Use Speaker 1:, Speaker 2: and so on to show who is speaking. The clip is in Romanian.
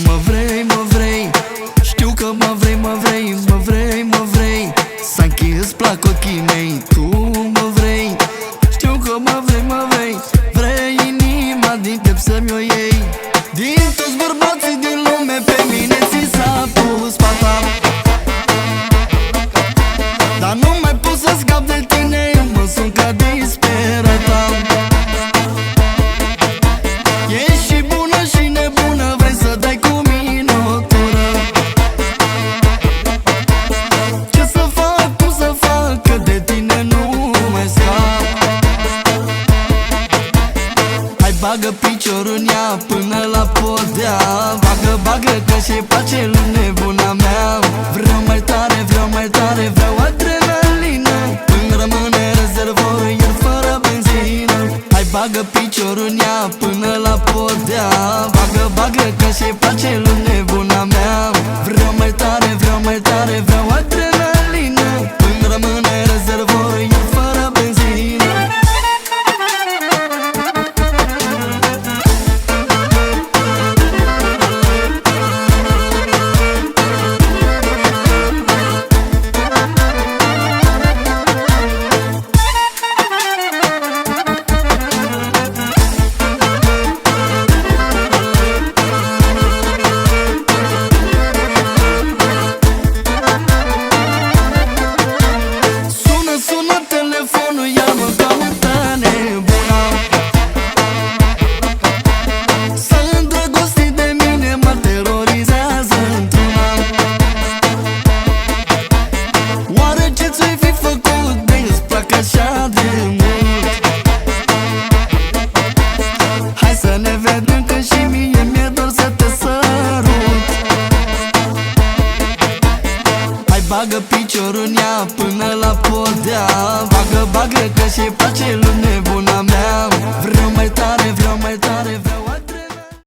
Speaker 1: Mă vrei, știu că mă vrei, mă vrei. Sanchi, îți plac ochii mei, tu mă vrei. Știu că mă vrei, vrei inima din piept să-mi o iei. Din toți bărbații din lume pe mine ți s-a pus pata, dar nu mai pot să scap de tine, mă sun ca disperata. Ești și bună și nebună, vrei să dai cu mine o tură. Ce să fac, cum să fac, că de tine nu mai scap. Hai, bagă piciorul în ea până la podea. Bagă, că și-i place lui nebuna mea. Vreau mai tare, vreau adrenalină. Îmi rămâne rezervorul fără benzină. Hai, bagă piciorul în ea până la podea. Bagă, că și-i place lui nebuna mea. Vreau mai tare, vreau adrenalină. Îmi rămâne rezervorul fără benzină. Sună telefonul, iar mă caută nebuna. S-a îndrăgostit de mine, mă terorizează într-una. Oare ce ți-ai fi făcut de-ți plac așa de mult? Hai să ne vedem, că și mie mi-e dor să te sărut. Hai, bagă piciorul în ea până la podea. Bagă, că și-i place lui nebun.